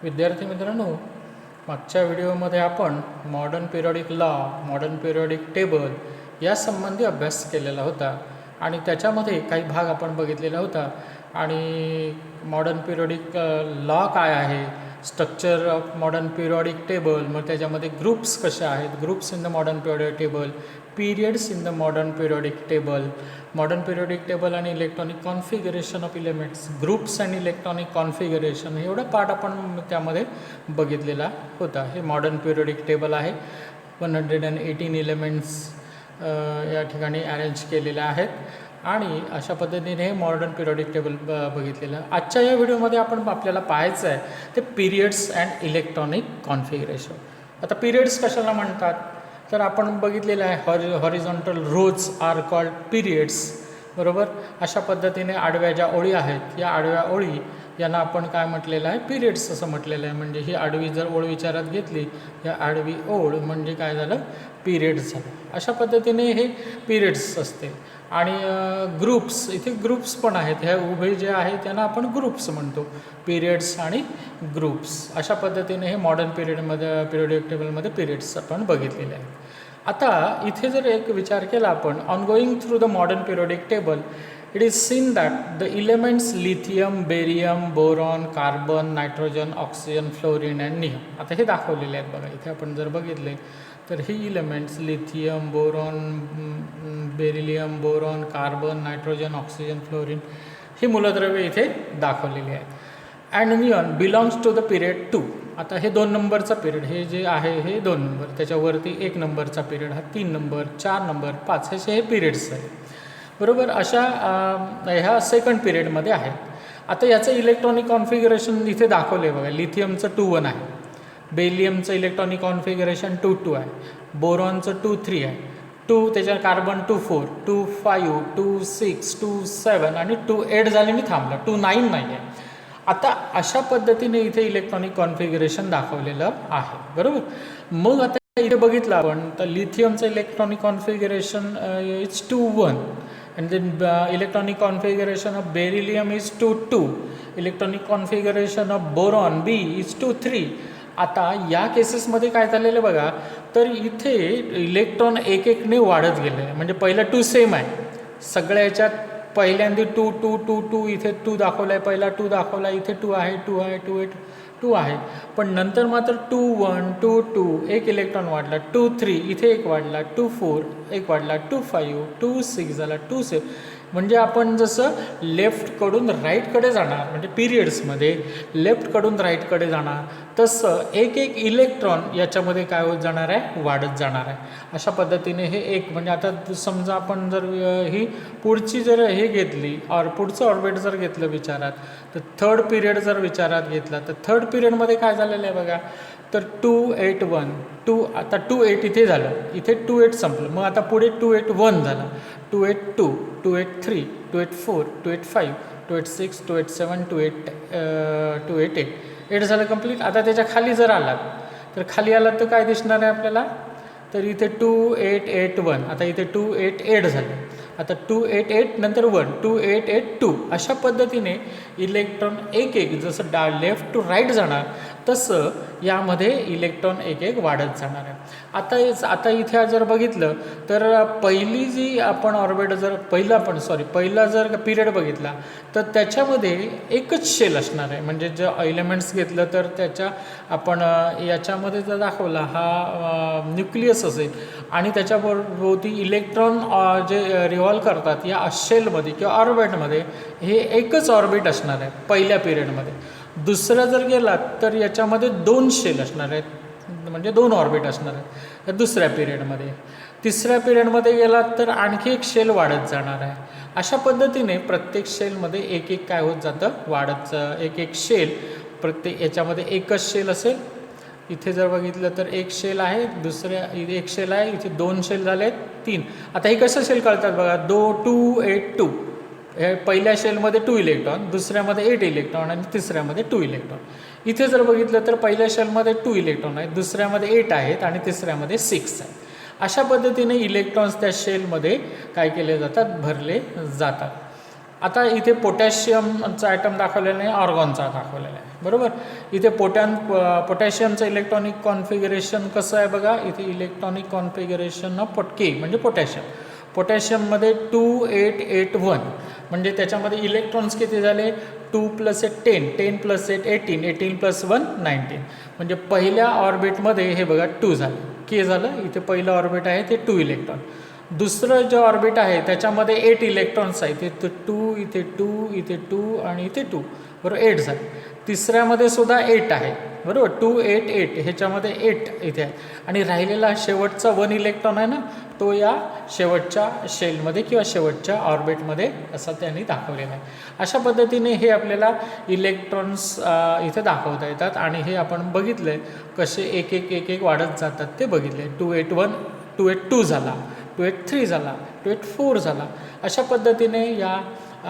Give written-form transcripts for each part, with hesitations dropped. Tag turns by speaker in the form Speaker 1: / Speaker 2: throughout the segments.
Speaker 1: विद्यार्थी मित्रांनो, मागच्या व्हिडिओमध्ये आपण modern periodic law, modern periodic table यासंबंधी अभ्यास केलेला होता आणि त्याच्यामध्ये काही भाग आपण बघितलेला होता. आणि मॉडर्न पिरियडिक लॉ काय आहे, structure of modern periodic table, मग त्याच्यामध्ये ग्रुप्स कशा आहेत, groups in the modern periodic table, periods in the modern periodic table, modern periodic table आणि electronic configuration of elements, groups and electronic configuration, एवढा part आपण त्यामध्ये बघितलेला होता. हे मॉडर्न पिरियडिक टेबल आहे. 118 एलिमेंट्स या ठिकाणी अरेंज केलेले आहेत आणि अशा पद्धतीने हे मॉडर्न पिरियडिक टेबल बघितलेलं. आजच्या या व्हिडिओमध्ये आपल्याला पाहायचं आहे ते पिरियड्स अँड इलेक्ट्रॉनिक कॉन्फिगरेशन. आता पिरियड्स कशाला म्हणतात तर आपण बघितलेलं आहे हॉरिझॉन्टल रोज आर कॉल्ड पिरियड्स, बरोबर. अशा पद्धतीने आडव्या ज्या ओळी आहेत या आडव्या ओळी यांना आपण काय म्हटलेलं आहे, पिरियड्स असं म्हटलेलं आहे. म्हणजे ही आडवी जर ओळ विचारात घेतली, या आडवी ओळ म्हणजे काय झालं, पिरियड्स झालं. अशा पद्धतीने हे पिरियड्स असते. आणि ग्रुप्स, इथे ग्रुप्स पण आहेत. ह्या उभे जे आहे त्यांना आपण ग्रुप्स म्हणतो, पिरियड्स आणि ग्रुप्स. अशा पद्धतीने हे मॉडर्न पिरियडिक टेबलमध्ये पिरियड्स आपण बघितलेले आहेत. आता इथे जर एक विचार केला आपण, on going through the modern periodic table, it is seen that the elements lithium, barium, boron, carbon, nitrogen, oxygen, fluorine and नियम. आता हे दाखवलेले आहेत बघा. इथे आपण जर बघितले तर ही elements lithium, boron, beryllium, boron, carbon, nitrogen, oxygen, fluorine ही मूलद्रव्ये इथे दाखवलेली आहेत. And neon belongs to the period 2. आता हे 2 नंबरचा पिरियड, हे जे आहे हे 2 नंबर, त्याच्यावरती 1 नंबरचा पिरियड, हा 3 नंबर, 4 नंबर, 5 हे पिरियड्स आहेत, बरोबर. अशा ह्या सेकंड पिरियडमध्ये आहेत. आता याचं इलेक्ट्रॉनिक कॉन्फिगरेशन इथे दाखवलं आहे बघा. लिथियमचं 2-1 आहे, बेरिलियमचं इलेक्ट्रॉनिक कॉन्फिगरेशन 2-2 आहे, बोरॉनचं 2-3 आहे, 2 त्याच्या कार्बन 2-4, 2-5, 2-6, 2-7 आणि 2-8 झाले मी थांबला, 2-9 नाही आहे. आता अशा पद्धतीने इथे इलेक्ट्रॉनिक कॉन्फिगरेशन दाखवलेलं आहे, बरोबर. मग आता इथे बघितलं आपण तर लिथियमचं electronic configuration is 2-1 and then electronic configuration of beryllium is 2-2, electronic configuration of boron B is 2-3. आता या केसेसमध्ये काय झालेलं बघा, तर इथे इलेक्ट्रॉन एक एकने वाढत गेले. म्हणजे पहिला 2 सेम आहे सगळ्या याच्यात. पहिल्यांदा 2-2-2-2 इथे 2 दाखवला आहे, पहिला 2 दाखवला, इथे 2 आहे, 2 आहे, 2-8 2 आहे. पण नंतर मात्र 2-1 2-2 एक इलेक्ट्रॉन वाढला, 2-3 इथे एक वाढला, 2-4 एक वाढला, 2-5 2-6 झाला, 2-7. म्हणजे आपण जसं लेफ्टकडून राईटकडे जाणार, म्हणजे पिरियड्समध्ये लेफ्टकडून राईटकडे जाणार, तसं एक एक इलेक्ट्रॉन याच्यामध्ये काय होत जाणार आहे, वाढत जाणार आहे. अशा पद्धतीने हे एक, म्हणजे आता समजा आपण जर ही पुढची जर हे घेतली और पुढचं ऑर्बिट जर घेतलं विचारात, तर थर्ड पिरियड जर विचारात घेतला तर थर्ड पिरियडमध्ये काय झालेलं आहे बघा, तर 2-8-1 2. आता 2-8 इथे झालं, इथे 2-8 संपलं. मग आता पुढे 2-8-1 झालं, 2-8-2 2-8-3 2-8-4 2-8-5 2-8-6 2-8-7 2-8-8 8 झालं कंप्लीट. आता त्याच्या खाली जर आलात तर खाली आलात तर काय दिसणार आहे आपल्याला, तर इथे 2-8-8-1. आता इथे 2-8-8 झालं. आता 2-8-8 नंतर 1 2-8-8-2. अशा पद्धतीने इलेक्ट्रॉन एक एक जसं लेफ्ट टू राईट जाणार तसं यामध्ये इलेक्ट्रॉन एक एक वाढत जाणार आहे. आता इथे जर बघितलं तर पहिली जी आपण ऑर्बिट जर पहिला जर पिरियड बघितला तर त्याच्यामध्ये एकच शेल असणार आहे. म्हणजे जर एलिमेंट्स घेतलं तर त्याच्या आपण याच्यामध्ये जर दाखवला हा न्यूक्लियस असेल आणि त्याच्याभोवती इलेक्ट्रॉन जे रिव्हॉल्व करतात या शेलमध्ये किंवा ऑर्बिटमध्ये, हे एकच ऑर्बिट असणार आहे पहिल्या पिरियडमध्ये. दुसरं जर गेलात तर याच्यामध्ये 2 शेल असणार आहेत, म्हणजे 2 ऑर्बिट असणार आहेत दुसऱ्या पिरियडमध्ये. तिसऱ्या पिरियडमध्ये गेलात तर आणखी एक शेल वाढत जाणार आहे. अशा पद्धतीने प्रत्येक शेलमध्ये एक एक काय होत जातं, वाढत एक एक शेल. प्रत्येक याच्यामध्ये एकच शेल असेल. इथे जर बघितलं तर एक शेल आहे, दुसऱ्या एक शेल आहे, इथे 2 शेल झाले आहेत, 3. आता हे कसं शेल कळतात बघा, 2-8-2. हे पहिल्या शेलमध्ये 2 इलेक्ट्रॉन, दुसऱ्यामध्ये 8 इलेक्ट्रॉन आणि तिसऱ्यामध्ये 2 इलेक्ट्रॉन. इथे जर बघितलं तर पहिल्या शेलमध्ये 2 इलेक्ट्रॉन आहेत, दुसऱ्यामध्ये 8 आहेत आणि तिसऱ्यामध्ये 6 आहेत. अशा पद्धतीने इलेक्ट्रॉन्स त्या शेलमध्ये काय केले जातात, भरले जातात. आता इथे पोटॅशियमचा ॲटम दाखवलेला नाही, ऑर्गॉनचा दाखवलेला आहे, बरोबर. इथे पोटॅशियमचं इलेक्ट्रॉनिक कॉन्फिगरेशन कसं आहे बघा. इथे इलेक्ट्रॉनिक कॉन्फिगरेशन ऑफ के म्हणजे पोटॅशियममध्ये 2881 म्हणजे त्याच्यामध्ये इलेक्ट्रॉन्स किती झाले. 2 + 8 10, 10 + 8 18, 18 + 1 19. म्हणजे पहिल्या ऑर्बिटमध्ये हे बघा 2 झालं, के झालं. इथे पहिलं ऑर्बिट आहे ते 2 इलेक्ट्रॉन. दुसरं जे ऑर्बिट आहे त्याच्यामध्ये 8 इलेक्ट्रॉन्स आहेत. इथे 2, इथे 2, इथे 2 आणि इथे 2, बरोबर 8 झाले. तिसऱ्यामध्ये सुद्धा 8 आहे, बरोबर 2 8 8, ह्याच्यामध्ये 8 इथे आहे. आणि राहिलेला शेवटचा 1 इलेक्ट्रॉन आहे ना, तो या शेवटच्या शेलमध्ये किंवा शेवटच्या ऑर्बिटमध्ये असा त्यांनी दाखवलेला आहे. अशा पद्धतीने हे आपल्याला इलेक्ट्रॉन्स इथे दाखवता येतात. आणि हे आपण बघितलं आहे कसे एक एक एक एक वाढत जातात ते बघितले. 281 282 झाला, 283 झाला, 284 झाला. अशा पद्धतीने या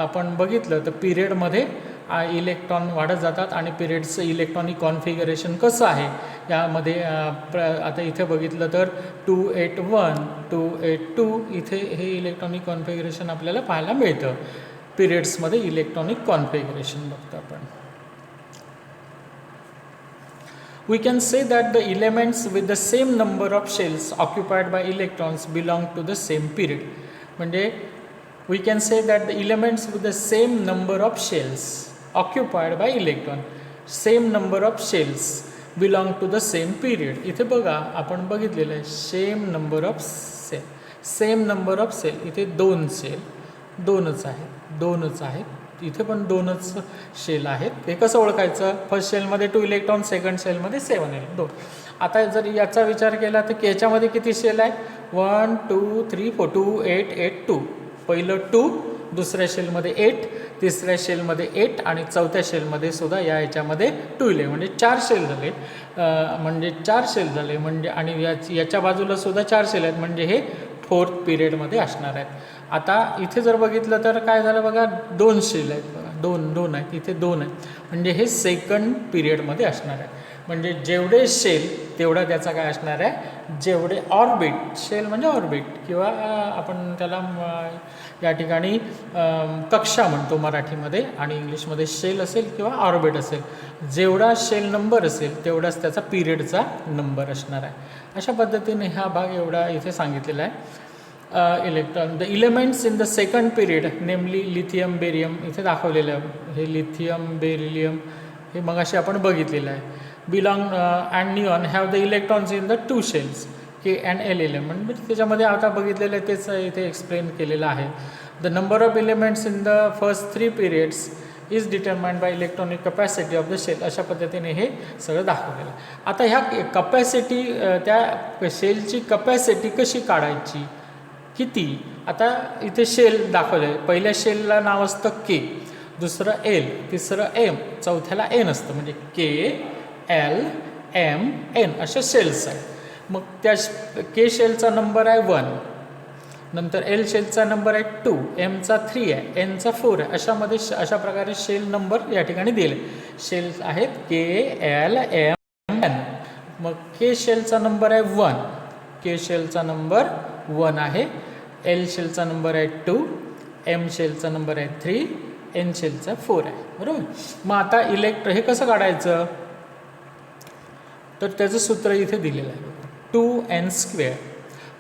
Speaker 1: आपण बघितलं तर पिरियडमध्ये इलेक्ट्रॉन वाढत जातात. आणि पिरियडचं इलेक्ट्रॉनिक कॉन्फिगरेशन कसं आहे यामध्ये आता इथे बघितलं तर 281 282 इथे हे इलेक्ट्रॉनिक कॉन्फिगरेशन आपल्याला पाहायला मिळतं. पिरियड्समध्ये इलेक्ट्रॉनिक कॉन्फिगरेशन बघतो आपण. We can say that the elements with the same number of shells occupied by electrons belong to the same period. म्हणजे we can say that the elements with the same number of shells occupied by electron, same number of shells belong to the same period. इथे बघा आपण बघितलेलं आहे same number of sale. इथे 2 sale, 2च आहेत. इथे पण 2च शेल आहेत. हे कसं ओळखायचं. फर्स्ट शेलमध्ये 2 इलेक्ट्रॉन, सेकंड शेलमध्ये 7 इलेक्ट्रॉन 2. आता जर याचा विचार केला तर याच्यामध्ये किती शेल आहे. 1 2 3 4 2 8 8 2. पहिलं 2, दुसऱ्या शेलमध्ये 8, तिसऱ्या शेलमध्ये 8 आणि चौथ्या शेलमध्ये सुद्धा याच्यामध्ये 2 इलेक्ट्रॉन म्हणजे 4 शेल झाले. म्हणजे आणि याच्या बाजूला सुद्धा 4 शेल आहेत. म्हणजे हे 4th पिरियडमध्ये असणार आहेत. आता इथे जर बघितलं तर काय झालं बघा 2 शेल आहेत बघा, 2 आहेत, इथे 2 आहेत. म्हणजे हे सेकंड पिरियडमध्ये असणार आहे. म्हणजे जेवढे शेल तेवढा त्याचा काय असणार आहे. जेवढे ऑर्बिट, शेल म्हणजे ऑर्बिट किंवा आपण त्याला या ठिकाणी कक्षा म्हणतो मराठीमध्ये आणि इंग्लिशमध्ये शेल असेल किंवा ऑर्बिट असेल. जेवढा शेल नंबर असेल तेवढाच त्याचा पिरियडचा नंबर असणार आहे. अशा पद्धतीने हा भाग एवढा इथे सांगितलेला आहे. Electron the elements in the second period नेमली लिथियम बेरियम इथे दाखवलेलं आहे. हे लिथियम बेरिलियम हे मगाशी आपण बघितलेलं आहे. Belong and neon have the electrons in the 2 shells K and L element. म्हणजे त्याच्यामध्ये आता बघितलेलं आहे तेच इथे एक्सप्लेन केलेलं आहे. The number of elements in the first 3 periods is determined by electronic capacity of the shell. अशा पद्धतीने हे सगळं दाखवलेलं आहे. आता ह्या कपॅसिटी त्या शेलची कपॅसिटी कशी काढायची, किती. आता इथे शेल दाखवलं आहे. पहिल्या शेलला नाव असतं के, दुसरं एल, तिसरं एम, चौथ्याला एन असतं. म्हणजे के एल एम एन अशा शेल्स आहेत. मग त्या के शेलचा नंबर आहे 1, नंतर एल शेलचा नंबर आहे 2, एमचा 3 आहे, एनचा 4 आहे. अशा प्रकारे शेल नंबर या ठिकाणी दिले. शेल्स आहेत के एल एम एन. मग के शेलचा नंबर आहे 1, के शेलचा नंबर 1 आहे, एल शेलचा नंबर आहे 2, एम शेलचा नंबर आहे 3, एन शेलचा 4 आहे, बरोबर. मग आता हे कसं काढायचं तर त्याचं सूत्र इथे दिलेलं आहे. 2n²,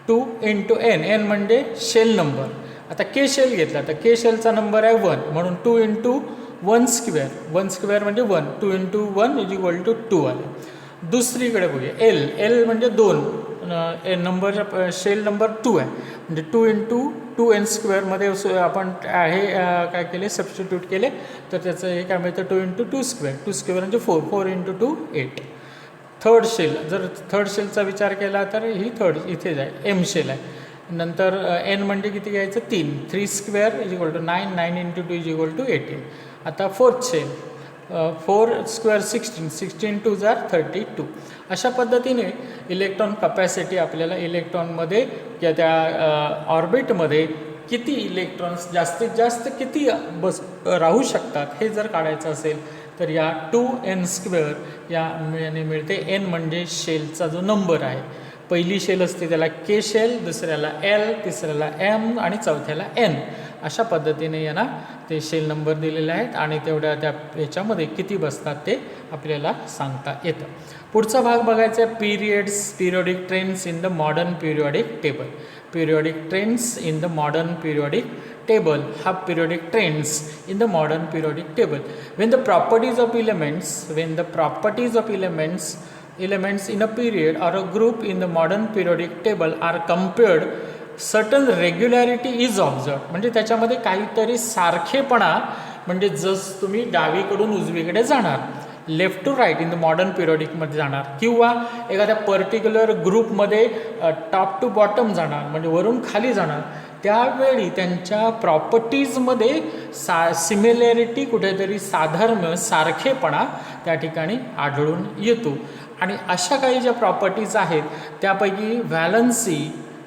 Speaker 1: 2 × n, n म्हणजे शेल नंबर. आता के शेल घेतला तर के शेलचा नंबर आहे 1 म्हणून 2 × 1² 1² म्हणजे 1, 2 × 1 = 2 आले. दुसरीकडे बघूया एल म्हणजे 2, नंबर शेल नंबर 2 आहे म्हणजे 2 × 2n² मध्ये आपण हे काय केले सबस्टिट्यूट केले तर त्याचं हे काय मिळतं 2 × 2² म्हणजे 4, 4 × 2 8. थर्ड शेल, जर थर्ड शेलचा विचार केला तर ही थर्ड इथे जाईल, एम शेल आहे. नंतर एन म्हणजे किती घ्यायचं 3, 3² = 9, 9 × 2 = 18. आता फोर्थ शेल 4² 16, 16 × 2 = 32. अशा पद्धतीने इलेक्ट्रॉन कपॅसिटी आपल्याला इलेक्ट्रॉनमध्ये किंवा त्या ऑर्बिटमध्ये किती इलेक्ट्रॉन्स जास्तीत जास्त किती राहू शकतात हे जर काढायचं असेल तर या 2n² याने मिळते. एन म्हणजे शेलचा जो नंबर आहे. पहिली शेल असते त्याला के शेल, दुसऱ्याला एल, तिसऱ्याला एम आणि चौथ्याला एन. अशा पद्धतीने यांना ते शेल नंबर दिलेले आहेत आणि तेवढ्या त्या याच्यामध्ये किती बसतात ते आपल्याला सांगता येतं. पुढचा भाग बघायचा आहे periods periodic trends in the modern periodic table. Periodic trends in the modern periodic table have periodic trends in the modern periodic table. When the properties of elements in a period or a group in the modern periodic table are compared, certain regularity is observed. म्हणजे त्याच्यामध्ये काहीतरी सारखेपणा, म्हणजे जस तुम्ही डावीकडून उजवीकडे जाणार, left to right in the modern पिरियडिकमध्ये जाणार, किंवा एखाद्या पर्टिक्युलर ग्रुपमध्ये टॉप टू बॉटम जाणार, म्हणजे वरून खाली जाणार, त्यावेळी त्यांच्या प्रॉपर्टीजमध्ये सिमिलॅरिटी, कुठेतरी साधर्म्य, सारखेपणा त्या ठिकाणी आढळून येतो. आणि अशा काही ज्या प्रॉपर्टीज आहेत त्यापैकी व्हॅलन्सी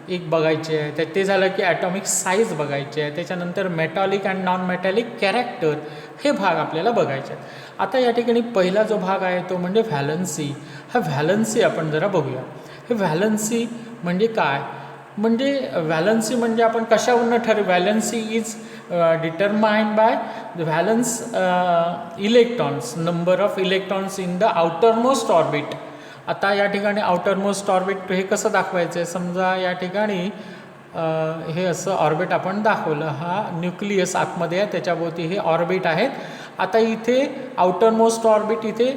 Speaker 1: एक बघायची आहे, ते झालं की ॲटॉमिक साईज बघायची आहे, त्याच्यानंतर मेटॉलिक अँड नॉन मेटॅलिक कॅरेक्टर, हे भाग आपल्याला बघायचे आहेत. आता या ठिकाणी पहिला जो भाग आहे तो म्हणजे व्हॅलन्सी. हा व्हॅलन्सी आपण जरा बघूया. हे व्हॅलन्सी म्हणजे काय, म्हणजे व्हॅलन्सी म्हणजे आपण कशावरून ठरवू. Valency is determined by the valence electrons, number of electrons in the outermost orbit. आता या ठिकाणी आउटरमोस्ट ऑर्बिट हे कसं दाखवायचं आहे, समजा या ठिकाणी हे असं ऑर्बिट आपण दाखवलं, हा न्यूक्लियस आतमध्ये आहे, त्याच्याभोवती हे ऑर्बिट आहेत. आता इथे आउटरमोस्ट ऑर्बिट, इथे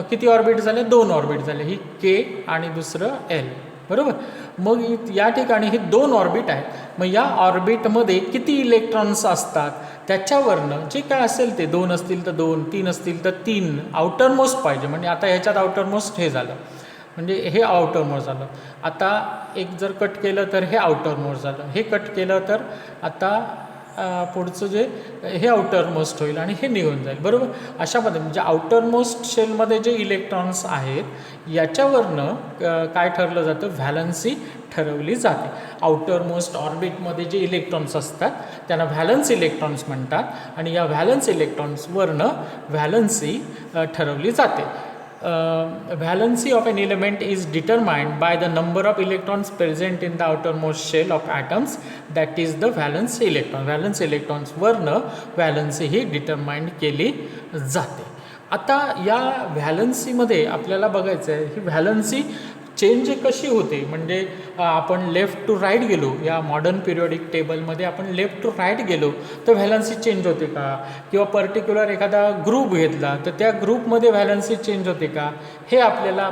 Speaker 1: किती ऑर्बिट झाले, 2 ऑर्बिट झाले, ही के आणि दुसरं एल, बरोबर. मग या ठिकाणी हे 2 ऑर्बिट आहेत. मग या ऑर्बिटमध्ये किती इलेक्ट्रॉन्स असतात त्याच्यावरनं जे काय असेल ते, 2 असतील तर 2, 3 असतील तर 3, आउटरमोस्ट पाहिजे. म्हणजे आता ह्याच्यात आउटरमोस्ट हे झालं, म्हणजे हे आउटरमोस्ट झालं. आता एक जर कट केलं तर हे आउटरमोस्ट झालं, हे कट केलं तर आता पुढचं जे हे आउटरमोस्ट होईल आणि हे निघून जाईल, बरोबर. अशा पद्धतीने म्हणजे आउटरमोस्ट शेलमध्ये जे इलेक्ट्रॉन्स आहेत याच्यावरनं काय ठरलं जातं, व्हॅलन्सी ठरवली जाते. आउटरमोस्ट ऑर्बिटमध्ये जे इलेक्ट्रॉन्स असतात त्यांना व्हॅलन्स इलेक्ट्रॉन्स म्हणतात आणि या व्हॅलन्स इलेक्ट्रॉन्सवरनं व्हॅलन्सी ठरवली जाते. Valency of an element is determined by the number of electrons present in the outermost shell of atoms, that is the valence electron. Valence electrons वरनं valency ही determined केली जाते. आता या व्हॅलन्सीमध्ये आपल्याला बघायचं आहे ही व्हॅलन्सी चेंज कशी होते. म्हणजे आपण लेफ्ट टू राईट गेलो, या मॉडर्न पिरियडिक टेबलमध्ये आपण लेफ्ट टू राईट गेलो तर व्हॅलन्सी चेंज होते का, किंवा पर्टिक्युलर एखादा ग्रुप घेतला तर त्या ग्रुपमध्ये व्हॅलन्सी चेंज होते का, हे आपल्याला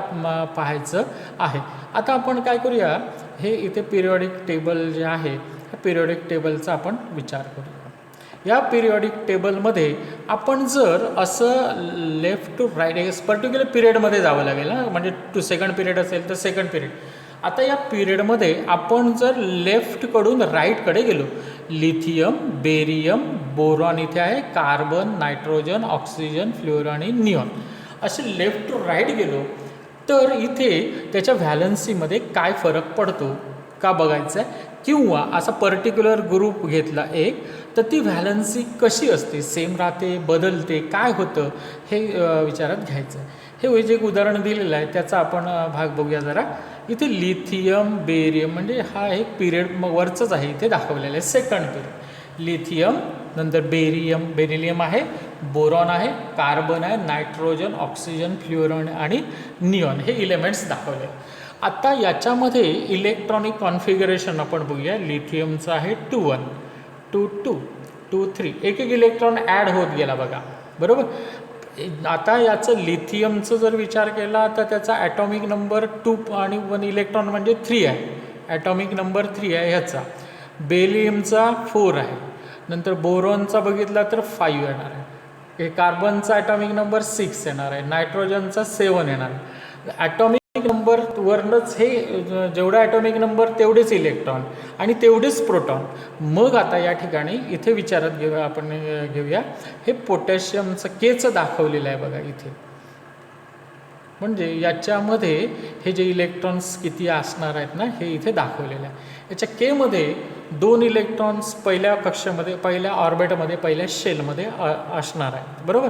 Speaker 1: पाहायचं आहे. आता आपण काय करूया, हे इथे पिरियडिक टेबल जे आहे ह्या पिरियडिक टेबलचा आपण विचार करूया. या पिरियडिक टेबलमध्ये आपण जर असं लेफ्ट टू राईट पर्टिक्युलर पिरियडमध्ये जावं लागेल ना, म्हणजे सेकंड पिरियड असेल तर सेकंड पिरियड. आता या पिरियडमध्ये आपण जर लेफ्टकडून राईटकडे गेलो, लिथियम, बेरियम, बोरॉन इथे आहे, कार्बन, नायट्रोजन, ऑक्सिजन, फ्लोरॉन आणि निऑन, असे लेफ्ट टू राईट गेलो तर इथे त्याच्या व्हॅलन्सीमध्ये काय फरक पडतो का बघायचं आहे. किंवा असा पर्टिक्युलर ग्रुप घेतला एक तर ती व्हॅलन्सी कशी असते, सेम राहते, बदलते, काय होतं हे विचारात घ्यायचं आहे. हे जे एक उदाहरण दिलेलं आहे त्याचा आपण भाग बघूया जरा. इथे लिथियम, बेरियम म्हणजे हा एक पिरियड मग वरचंच आहे, इथे दाखवलेलं आहे सेकंड पिरियड. लिथियम, नंतर बेरिलियम आहे, बोरॉन आहे, कार्बन आहे, नायट्रोजन, ऑक्सिजन, फ्लोरॉन आणि निऑन हे इलेमेंट्स दाखवले. आता याच्यामध्ये इलेक्ट्रॉनिक कॉन्फिगरेशन आपण बघूया. लिथियमचं आहे 2 1, 2 2, 2 3, एक इलेक्ट्रॉन ॲड होत गेला बघा, बरोबर. आता याचं लिथियमचं जर विचार केला तर त्याचा ॲटॉमिक नंबर 2 आणि 1 इलेक्ट्रॉन म्हणजे 3 आहे, ॲटॉमिक नंबर 3 आहे ह्याचा. बेरिलियमचा 4 आहे, नंतर बोरॉनचा बघितला तर 5 येणार आहे, हे कार्बनचा ॲटॉमिक नंबर 6 येणार आहे, नायट्रोजनचा 7 येणार आहे. ॲटॉमिक नंबर वरनंच हे जेवढा ॲटॉमिक नंबर तेवढेच इलेक्ट्रॉन आणि तेवढेच प्रोटॉन. मग आता या ठिकाणी इथे विचारात घेऊया हे पोटॅशियमचं केचं दाखवलेलं आहे बघा इथे. म्हणजे याच्यामध्ये हे जे इलेक्ट्रॉन्स किती असणार आहेत ना हे इथे दाखवलेलं आहे. याच्या केमध्ये 2 इलेक्ट्रॉन्स पहिल्या कक्षामध्ये, पहिल्या ऑर्बिटमध्ये, पहिल्या शेलमध्ये असणार आहेत, बरोबर.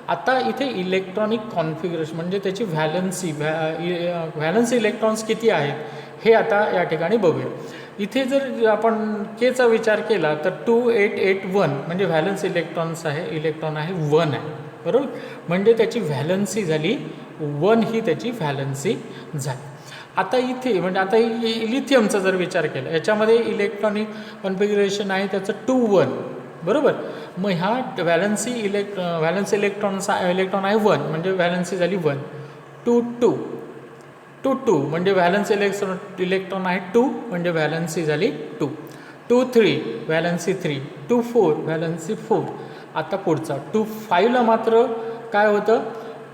Speaker 1: आता इथे इलेक्ट्रॉनिक कॉन्फिगरेशन म्हणजे त्याची व्हॅलन्सी इलेक्ट्रॉन्स किती आहेत हे आता या ठिकाणी बघूया. इथे जर आपण केचा विचार केला तर 2881 म्हणजे व्हॅलन्स इलेक्ट्रॉन आहे 1 आहे, बरोबर. म्हणजे त्याची व्हॅलन्सी झाली 1, ही त्याची व्हॅलन्सी झाली. आता इथे म्हणजे आता लिथियमचा जर विचार केला, याच्यामध्ये इलेक्ट्रॉनिक कॉन्फिगरेशन आहे त्याचं 2 1, बरोबर. मग ह्या व्हॅलन्स इलेक्ट्रॉन आहे 1 म्हणजे व्हॅलन्सी झाली 1. 2 2 म्हणजे व्हॅलन्स इलेक्ट्रॉन आहे 2 म्हणजे व्हॅलन्सी झाली 2. 2 3 व्हॅलन्सी 3. 2 4 व्हॅलन्सी 4. आता पुढचा 2 5ला मात्र काय होतं,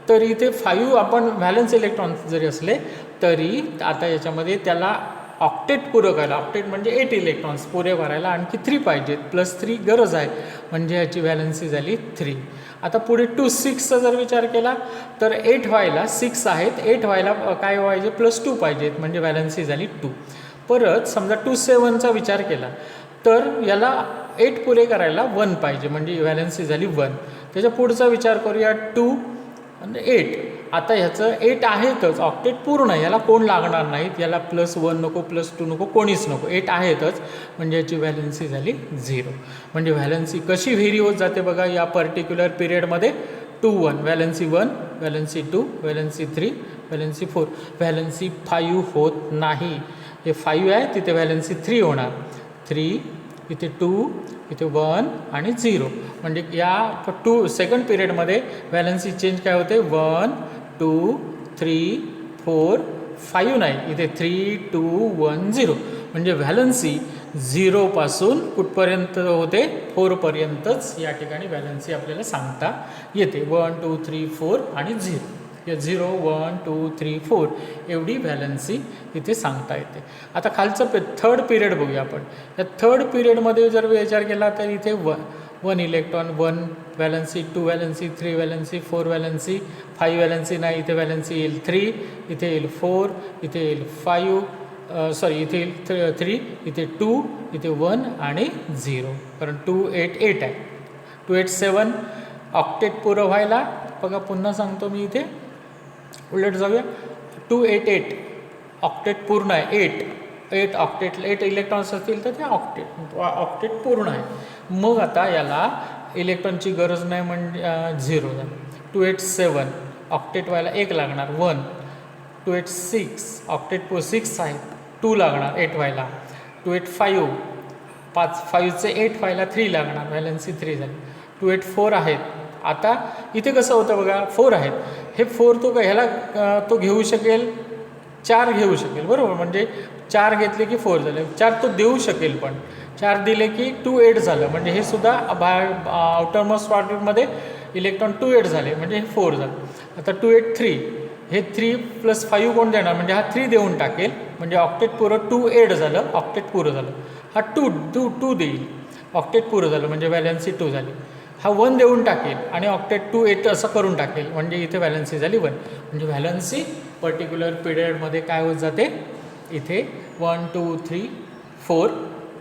Speaker 1: तर इथे 5 आपण व्हॅलन्स इलेक्ट्रॉन जरी असले तरी आता याच्यामध्ये त्याला ऑक्टेट पुरं करायला, ऑक्टेट म्हणजे 8 इलेक्ट्रॉन्स पुरे भरायला आणखी 3 पाहिजेत, +3 गरज आहे, म्हणजे याची व्हॅलन्सी झाली 3. आता पुढे 2 6चा जर विचार केला तर 8 व्हायला 6 आहेत, 8 व्हायला काय पाहिजे, +2 पाहिजेत, म्हणजे व्हॅलन्सी झाली 2. परत समजा 2 7चा विचार केला तर याला 8 पुरे करायला 1 पाहिजे, म्हणजे व्हॅलन्सी झाली 1. त्याच्या पुढचा विचार करूया 2 आणि 8. आता ह्याचं 8 आहेतच, ऑक्टेट पूर्ण आहे, याला कोण लागणार नाहीत, याला +1 नको, +2 नको, कोणीच नको, 8 आहेतच, म्हणजे याची व्हॅलन्सी झाली 0. म्हणजे व्हॅलन्सी कशी व्हेरी होत जाते बघा या पर्टिक्युलर पिरियडमध्ये. 2 1 valency 1, valency 2, valency 3, valency 4, valency 5 होत नाही. हे 5 आहे तिथे व्हॅलन्सी 3 होणार, 3 इथे 2 इथे 1 आणि 0. म्हणजे या सेकंड पिरियडमध्ये व्हॅलन्सी चेंज काय होते, 1 2 3 4 5 नाही, इथे 3 2 1 0. म्हणजे व्हॅलन्सी 0 पासून कुठपर्यंत होते, 4 पर्यंतच या ठिकाणी व्हॅलन्सी आपल्याला सांगता येते. 1 2 3 4 आणि 0 या 0 1 2 3 4 एवढी व्हॅलन्सी इथे सांगता येते. आता खालचं थर्ड पिरियड बघूया आपण. या थर्ड पिरियडमध्ये जर विचार केला तर इथे 1 electron 1 valency, 2 valency, 3 valency, 4 valency, 5 valency नाही, इथे व्हॅलन्सी येईल 3, इथे येईल 4, इथे येईल 5 इथे येईल 3, इथे 2, इथे 1 आणि 0, कारण 2 8 8 आहे. 2 8 7 ऑक्टेट पुरं व्हायला बघा, पुन्हा सांगतो मी, इथे उलट जाऊया. 2 8 8 ऑक्टेट पूर्ण आहे, 8 ऑक्टेट 8 इलेक्ट्रॉन्स असतील तर ते ऑक्टेट पूर्ण आहे. मग आता याला इलेक्ट्रॉनची गरज नाही म्हणजे 0 झालं. 2 8 7 ऑक्टेट व्हायला 1 लागणार, 1. 2 8 6 ऑक्टेट 6 आहे, 2 लागणार 8 व्हायला. 2 8 5 5चे 8 व्हायला 3 लागणार, व्हॅलन्सी 3 झाली. 2 8 4 आहेत. आता इथे कसं होतं बघा, 4 आहेत, हे 4 तो ह्याला तो घेऊ शकेल, 4 घेऊ शकेल, बरोबर. म्हणजे 4 घेतले की 4 झाले, 4 तो देऊ शकेल, पण 4 दिले की 2 8 झालं, म्हणजे हे सुद्धा आउटरमोस्ट ऑर्बिटमध्ये इलेक्ट्रॉन 2 8 झाले, म्हणजे हे 4 झालं. आता 2 8 3 हे 3 + 5 कोण देणार, म्हणजे हा 3 देऊन टाकेल, म्हणजे ऑक्टेट पुरं 2 8 झालं, ऑक्टेट पुरं झालं. हा 2 देईल, ऑक्टेट पुरं झालं, म्हणजे व्हॅलन्सी 2 झाली. हा 1 देऊन टाकेल आणि ऑक्टेट 2 8 असं करून टाकेल, म्हणजे इथे व्हॅलन्सी झाली 1. म्हणजे व्हॅलन्सी पर्टिक्युलर पिरियडमध्ये काय होत जाते, इथे 1 2 3 4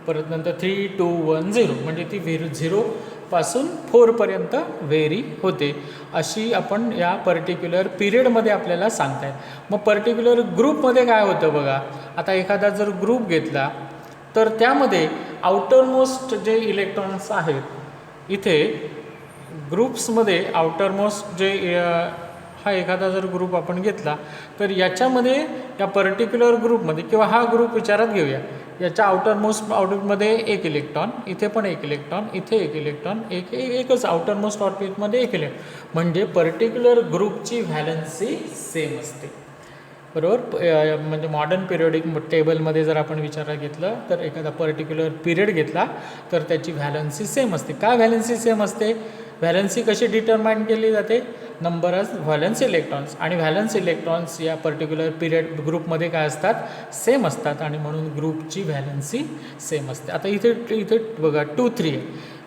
Speaker 1: परत नंतर 3 2 1 0, म्हणजे ती 0 पासून 4 पर्यंत व्हेरी होते. अशी आपण या पर्टिक्युलर पिरियडमध्ये आपल्याला सांगताय. मग पर्टिक्युलर ग्रुपमध्ये काय होतं बघा, आता एखादा जर ग्रुप घेतला तर त्यामध्ये आउटरमोस्ट जे इलेक्ट्रॉन्स आहेत, इथे ग्रुप्समध्ये आउटरमोस्ट जे हा एखादा जर ग्रुप आपण घेतला तर याच्यामध्ये या पर्टिक्युलर ग्रुपमध्ये किंवा हा ग्रुप विचारात घेऊया, याच्या आउटरमोस्ट ऑर्बिटमध्ये 1 इलेक्ट्रॉन, इथे पण 1 इलेक्ट्रॉन, इथे 1 इलेक्ट्रॉन, एकच आउटरमोस्ट ऑर्बिटमध्ये 1 इलेक्ट्रॉन, म्हणजे पर्टिक्युलर ग्रुपची व्हॅलन्सी सेम असते, बरोबर. म्हणजे मॉडर्न पिरियोडिक टेबलमध्ये जर आपण विचारात घेतलं तर एखादा पर्टिक्युलर पिरियड घेतला तर त्याची व्हॅलन्सी सेम असते. का व्हॅलन्सी सेम असते, व्हॅलन्सी कशी डिटरमाइन केली जाते, नंबर ऑफ व्हॅलन्स इलेक्ट्रॉन्स, आणि व्हॅलन्स इलेक्ट्रॉन्स या पर्टिक्युलर पिरियड ग्रुपमध्ये काय असतात, सेम असतात, आणि म्हणून ग्रुपची व्हॅलन्सी सेम असते. आता इथे बघा 2 3 आहे,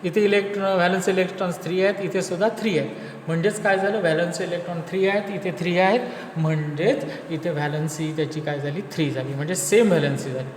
Speaker 1: इथे व्हॅलन्स इलेक्ट्रॉन्स 3 आहेत, इथे सुद्धा 3 आहेत, म्हणजेच काय झालं, व्हॅलन्स इलेक्ट्रॉन 3 आहेत, इथे 3 आहेत, म्हणजेच इथे व्हॅलन्सी त्याची काय झाली, 3 झाली, म्हणजे सेम व्हॅलन्सी झाली.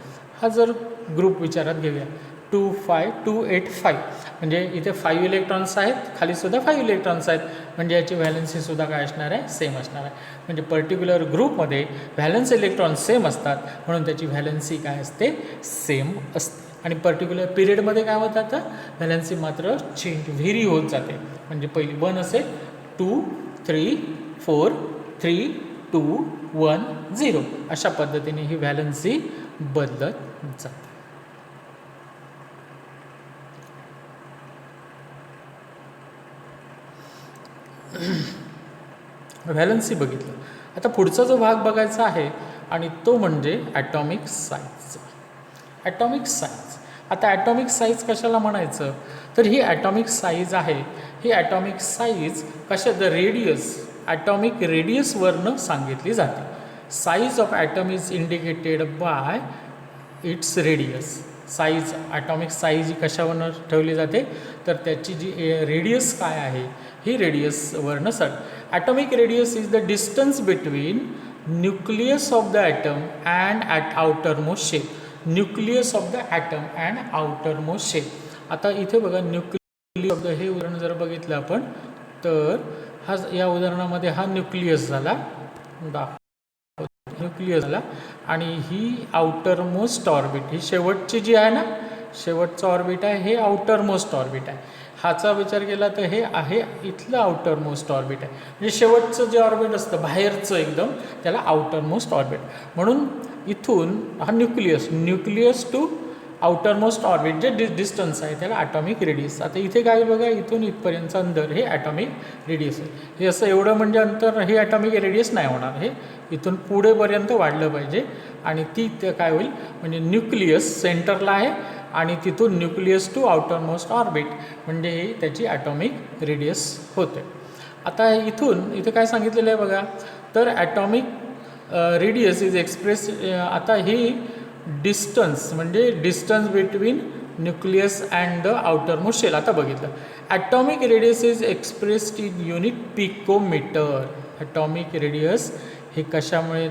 Speaker 1: हा जर ग्रुप विचारात घेऊया 2 5 2 8 5, म्हणजे इथे 5 इलेक्ट्रॉन्स आहेत, खालीसुद्धा 5 इलेक्ट्रॉन्स आहेत, म्हणजे याची व्हॅलन्सीसुद्धा काय असणार आहे, सेम असणार आहे. म्हणजे पर्टिक्युलर ग्रुपमध्ये व्हॅलन्स इलेक्ट्रॉन्स सेम असतात, म्हणून त्याची व्हॅलन्सी काय असते, सेम असते. आणि पर्टिक्युलर पिरियडमध्ये काय होत जातं, व्हॅलन्सी मात्र चेंज व्हेरी होत जाते. म्हणजे पहिली 1 असेल, 2 3 4 3 2 1 0 अशा पद्धतीने ही व्हॅलन्सी बदलत जाते. व्हॅलन्सी बघितलं. आता पुढचा जो भाग बघायचा आहे आणि तो म्हणजे ॲटॉमिक साईज. ॲटॉमिक साईज, आता ॲटॉमिक साईज कशाला म्हणायचं, तर ही ॲटॉमिक साईज आहे, ही ॲटॉमिक साईज कशा, द रेडियस, ॲटॉमिक रेडियसवरनं सांगितली जाते. Size of atom is indicated by its radius. Size, atomic size ही कशावरनं ठेवली जाते, तर त्याची जी रेडियस काय आहे, ही रेडियसवरनं sir. Atomic radius is the distance between nucleus of the atom and at outermost shape. Nucleus of the atom and outermost shape. आता इथे बघा, न्यूक्लियस ऑफ द, हे उदाहरण जर बघितलं आपण, तर हा, या उदाहरणामध्ये हा न्यूक्लियस झाला, न्यूक्लियस झाला, आणि ही आउटरमोस्ट ऑर्बिट, ही शेवटची जी आहे ना, शेवटचं ऑर्बिट आहे, हे आउटरमोस्ट ऑर्बिट आहे. हाचा विचार केला तर हे आहे इथलं आउटरमोस्ट ऑर्बिट आहे. म्हणजे शेवटचं जे ऑर्बिट असतं बाहेरचं एकदम, त्याला आउटरमोस्ट ऑर्बिट. म्हणून इथून हा न्यूक्लियस टू आउटरमोस्ट ऑर्बिट जे डिस्टन्स आहे त्याला ॲटॉमिक रेडियस. आता इथे काय बघा, इथून इथपर्यंतचं अंतर हे ॲटॉमिक रेडियस आहे. हे असं एवढं म्हणजे अंतर, हे ॲटॉमिक रेडियस नाही होणार, हे इथून पुढेपर्यंत वाढलं पाहिजे. आणि ती ते काय होईल, म्हणजे न्यूक्लियस सेंटरला आहे आणि तिथून न्यूक्लियस टू आउटरमोस्ट ऑर्बिट, म्हणजे ही त्याची ॲटॉमिक रेडियस होते. आता इथून इथे काय सांगितलेलं आहे बघा, तर ॲटॉमिक रेडियस इज एक्सप्रेस, आता ही डिस्टन्स म्हणजे distance between nucleus and the outermost shell. आता बघितलं, atomic radius is expressed in unit picometer. Atomic radius हे कशामुळे,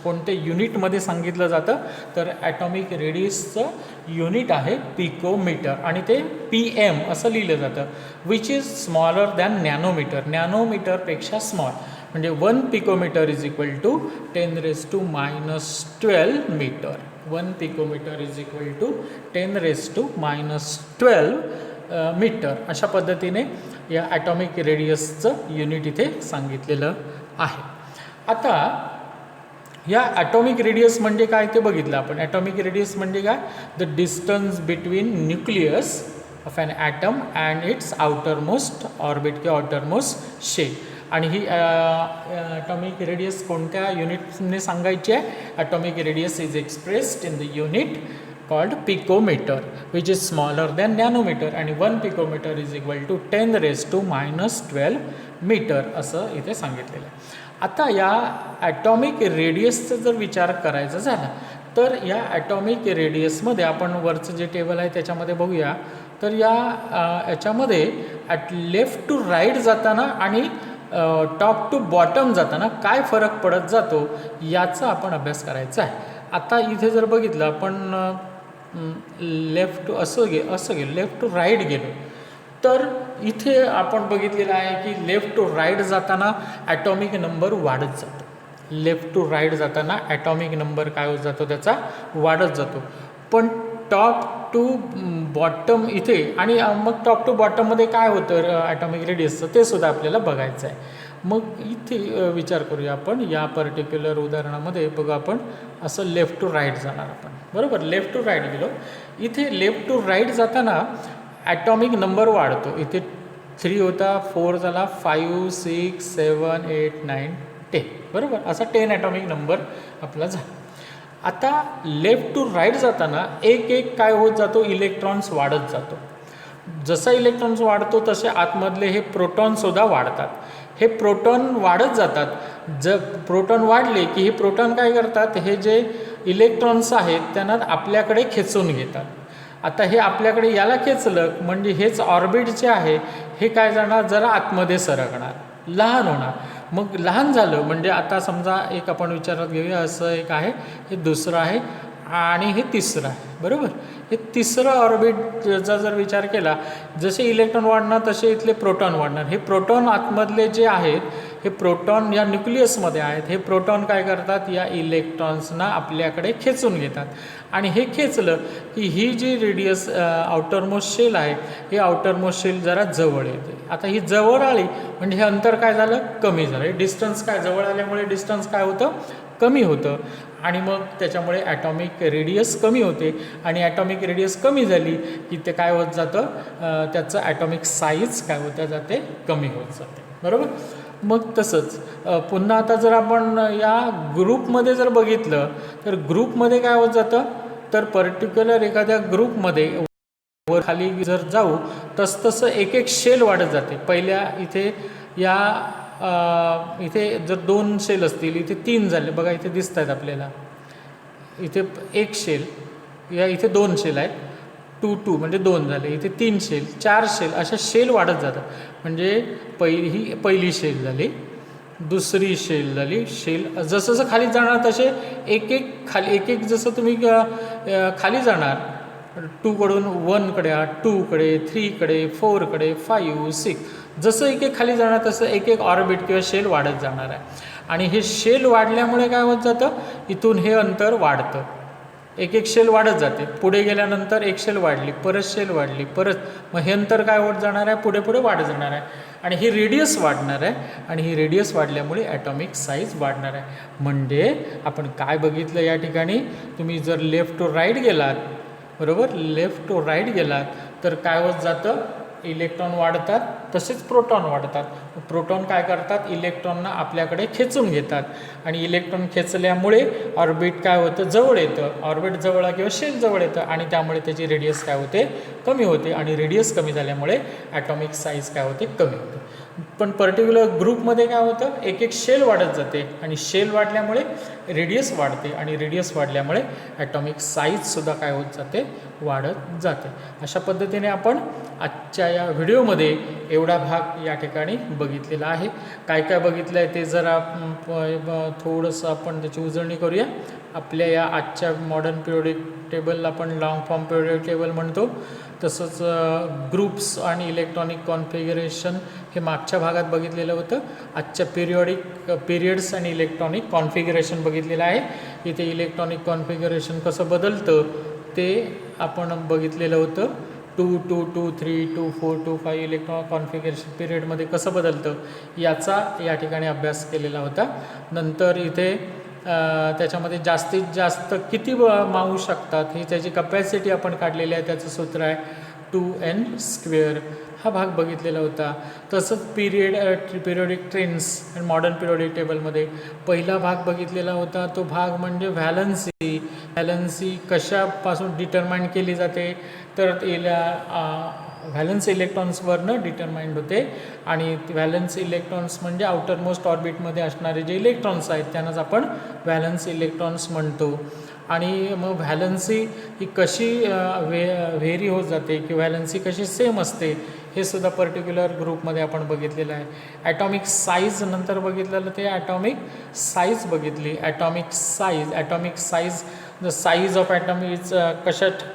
Speaker 1: कोणत्या युनिटमध्ये सांगितलं जातं, तर ॲटॉमिक रेडियसचं युनिट आहे पिकोमीटर, आणि ते PM असं लिहिलं जातं, which is smaller than nanometer. नॅनोमीटरपेक्षा स्मॉल, म्हणजे 1 picometre is equal to 10⁻⁻12 meter. 1 picometre is equal to 10⁻⁻12 meter. अशा पद्धतीने या ॲटॉमिक रेडियसचं युनिट इथे सांगितलेलं आहे. आता या ॲटॉमिक रेडियस म्हणजे काय ते बघितलं आपण. ॲटॉमिक रेडियस म्हणजे काय, the distance between nucleus of an atom and its outermost orbit किंवा आउटरमोस्ट शेल. आणि ही ॲटॉमिक रेडियस कोणत्या युनिटने सांगायची आहे, atomic radius is expressed in the unit called picometre, which is smaller than nanometre, आणि 1 picometre is equal to 10⁻⁻12 metre असं इथे सांगितलेलं आहे. आता या ॲटॉमिक रेडियसचा जर विचार करायचा झाला, तर या ॲटॉमिक रेडियसमध्ये आपण वरचं जे टेबल आहे त्याच्यामध्ये बघूया. तर याच्यामध्ये लेफ्ट टू राईट जाताना आणि टॉप टू बॉटम जाताना काय फरक पडत जातो याचा आपण अभ्यास करायचा आहे. आता इथे जर बघितलं आपण, लेफ्ट टू असं गेलो, लेफ्ट टू राईट गेलो, तर इथे आपण बघितलेलं आहे की लेफ्ट टू राईट जाताना ॲटॉमिक नंबर वाढत जातो. लेफ्ट टू राईट जाताना ॲटॉमिक नंबर काय होत जातो, त्याचा वाढत जातो. पण टॉप टू बॉटम इथे, आणि मग टॉप टू बॉटममध्ये काय होतं ॲटॉमिक रेडियसचं, ते सुद्धा आपल्याला बघायचं आहे. मग इथे विचार करूया आपण. या पर्टिक्युलर उदाहरणामध्ये बघा, आपण असं लेफ्ट टू राईट जाणार आपण, बरोबर. लेफ्ट टू राईट गेलो, इथे लेफ्ट टू राईट जाताना ॲटॉमिक नंबर वाढतो. इथे 3 होता, 4 झाला, 5 6 7 8 9 10, बरोबर. असा 10 ॲटॉमिक नंबर आपला झाला. आता लेफ्ट टू राईट जाताना एक काय होत जातो, इलेक्ट्रॉन्स वाढत जातो. जसा इलेक्ट्रॉन्स वाढतो तसे आतमधले हे प्रोटॉनसुद्धा वाढतात. हे प्रोटॉन वाढत जातात. जर प्रोटॉन वाढले की हे प्रोटॉन काय करतात, हे जे इलेक्ट्रॉन्स आहेत त्यांना आपल्याकडे खेचून घेतात. आता हे आपल्याकडे याला खेचलं म्हणजे हेच ऑर्बिट जे आहे हे काय जाणार, जरा आतमध्ये सरकणार, लहान होणार. मग लहान झालं म्हणजे आता समजा एक आपण विचारात घेऊया, असं एक आहे, हे दुसरं आहे, आणि हे तिसरं आहे, बरोबर. हे तिसरं ऑर्बिटचा जर विचार केला, जसे इलेक्ट्रॉन वाढणार तसे इथले प्रोटॉन वाढणार. हे प्रोटॉन आतमधले जे आहेत, हे प्रोटॉन या न्यूक्लियसमध्ये आहेत. हे प्रोटॉन काय करतात, या इलेक्ट्रॉन्सना आपल्याकडे खेचून घेतात. आणि हे खेचलं की ही जी रेडियस आउटरमोस्ट शेल आहे, हे आउटरमोस्ट शेल जरा जवळ येते. आता ही जवळ आली म्हणजे हे अंतर काय झालं, कमी झालं. हे डिस्टन्स काय, जवळ आल्यामुळे डिस्टन्स काय होतं, कमी होतं. आणि मग त्याच्यामुळे ॲटॉमिक रेडियस कमी होते. आणि ॲटॉमिक रेडियस कमी झाली की ते काय होत जातं, त्याचं ॲटॉमिक साईज काय होतं जाते, कमी होत जाते, बरोबर. मग तसंच पुन्हा आता जर आपण या ग्रुपमध्ये जर बघितलं तर ग्रुपमध्ये काय होत जातं, तर पर्टिक्युलर एखाद्या ग्रुपमध्ये वर खाली जर जाऊ तसतसं एक एक शेल वाढत जाते. पहिल्या इथे या इथे जर 2 शेल असतील, इथे 3 झाले बघा, इथे दिसत आहेत आपल्याला. इथे 1 शेल, या इथे 2 शेल आहेत, 2 म्हणजे 2 झाले. इथे 3 शेल, 4 शेल, अशा शेल वाढत जातात. म्हणजे ही पहिली शेल झाली, दुसरी शेल झाली. शेल जसं जसं खाली जाणार तसे एक एक खाली एक एक जसं तुम्ही खाली जाणार 2 कडून 1 कडे, 2 कडे, 3 कडे, 4 कडे, 5, 6, जसं एक एक खाली जाणार तसं एक एक ऑर्बिट किंवा शेल वाढत जाणार आहे. आणि हे शेल वाढल्यामुळे काय होत जातं, इथून हे अंतर वाढतं. एक एक शेल वाढत जाते. पुढे गेल्यानंतर एक शेल वाढली, परत शेल वाढली, परत, मग हे अंतर काय होत जाणार आहे, पुढे पुढे वाढत जाणार आहे. आणि ही रेडियस वाढणार आहे. आणि ही रेडियस वाढल्यामुळे ॲटॉमिक साईज वाढणार आहे. म्हणजे आपण काय बघितलं या ठिकाणी, तुम्ही जर लेफ्ट टू राईट गेलात, बरोबर, लेफ्ट टू राईट गेलात तर काय होत जातं, इलेक्ट्रॉन वाढतात तसेच प्रोटॉन वाढतात. प्रोटॉन काय करतात, इलेक्ट्रॉनना आपल्याकडे खेचून घेतात. आणि इलेक्ट्रॉन खेचल्यामुळे ऑर्बिट काय होतं, जवळ येतं. ऑर्बिट जवळ किंवा शेल जवळ येतं. आणि त्यामुळे त्याची रेडियस काय होते, कमी होते. आणि रेडियस कमी झाल्यामुळे ॲटॉमिक साईज काय होते, कमी होते. पण पर्टिक्युलर ग्रुपमध्ये काय होतं, एक एक शेल वाढत जाते. आणि शेल वाढल्यामुळे रेडियस वाढते. आणि रेडियस वाढल्यामुळे ॲटॉमिक साईजसुद्धा काय होत जाते, वाढत जाते. अशा पद्धतीने आपण आजच्या या व्हिडिओमध्ये एवढा भाग या ठिकाणी बघितलेला आहे. काय काय बघितलं आहे ते जरा थोडंसं आपण त्याची उजळणी करूया. आपल्या या आजच्या मॉडर्न पिरियोडिक टेबलला आपण लॉंग फॉर्म पिरियोडिक टेबल म्हणतो. तसंच ग्रुप्स आणि इलेक्ट्रॉनिक कॉन्फिगरेशन हे मागच्या भागात बघितलेलं होतं. आजच्या पिरियड्स आणि इलेक्ट्रॉनिक कॉन्फिगरेशन बघितलेलं आहे. इथे इलेक्ट्रॉनिक कॉन्फिगरेशन कसं बदलतं ते आपण बघितलेलं होतं. 2, 2, 2, 3, 2, 4, 2, 5 इलेक्ट्रॉनिक कॉन्फिगरेशन पिरियडमध्ये कसं बदलतं याचा या ठिकाणी अभ्यास केलेला होता. नंतर इथे त्याच्यामध्ये जास्तीत जास्त किती मावू शकतात ही त्याची कपॅसिटी आपण काढलेली आहे. त्याचं सूत्र आहे 2n². हा भाग बघितलेला होता. तसंच पिरियोडिक ट्रेंड्स आणि मॉडर्न पिरियोडिक टेबलमध्ये पहिला भाग बघितलेला होता. तो भाग म्हणजे व्हॅलन्सी कशापासून डिटरमाइन केली जाते, तर व्हॅलन्स इलेक्ट्रॉन्सवरनं डिटरमाइंड होते. आणि व्हॅलन्स इलेक्ट्रॉन्स म्हणजे आउटरमोस्ट ऑर्बिटमध्ये असणारे जे इलेक्ट्रॉन्स आहेत त्यांनाच आपण व्हॅलन्स इलेक्ट्रॉन्स म्हणतो. आणि मग व्हॅलन्सी ही कशी व्हेरी होत जाते की व्हॅलन्सी कशी सेम असते हे सुद्धा पर्टिक्युलर ग्रुपमध्ये आपण बघितलेलं आहे. ॲटॉमिक साईज नंतर बघितलेलं ते ॲटॉमिक साईज बघितली. Atomic size the size of atom is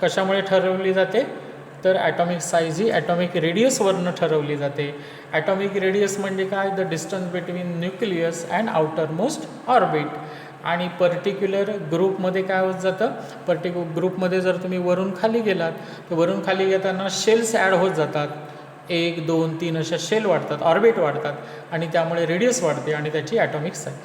Speaker 1: कशामुळे ठरवली जाते, तर ॲटॉमिक साईज ही ॲटॉमिक रेडियसवरनं ठरवली जाते. ॲटॉमिक रेडियस म्हणजे काय, the distance between nucleus and outermost orbit. आणि पर्टिक्युलर ग्रुपमध्ये काय होत जातं, ग्रुपमध्ये जर तुम्ही वरून खाली गेलात तर वरून खाली येताना शेल्स ॲड होत जातात. 1, 2, 3 अशा शेल वाढतात, ऑर्बिट वाढतात. आणि त्यामुळे रेडियस वाढते आणि त्याची ॲटॉमिक साईज.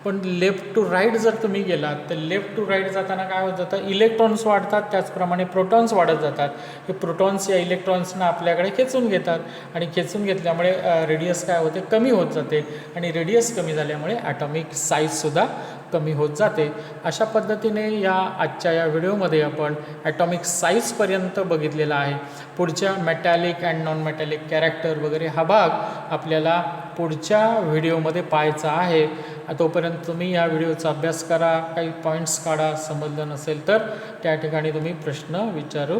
Speaker 1: पण लेफ्ट टू राईट जर तुम्ही गेलात तर लेफ्ट टू राईट जाताना काय होत जातं, इलेक्ट्रॉन्स वाढतात, त्याचप्रमाणे प्रोटॉन्स वाढत जातात. हे प्रोटॉन्स या इलेक्ट्रॉन्सना आपल्याकडे खेचून घेतात. आणि खेचून घेतल्यामुळे रेडियस काय होते, कमी होत जाते. आणि रेडियस कमी झाल्यामुळे ॲटॉमिक साईजसुद्धा कमी होत जाते. अशा पद्धतीने या आजच्या या व्हिडिओमध्ये आपण ॲटॉमिक साईजपर्यंत बघितलेला आहे. पुढच्या metallic and non metallic character वगैरे हा भाग आपल्याला पुढच्या व्हिडिओमध्ये पाहायचा आहे. तोपर्यंत तुम्ही या व्हिडिओचा अभ्यास करा, काही पॉईंट्स काढा, समजलं नसेल तर त्या ठिकाणी तुम्ही प्रश्न विचारू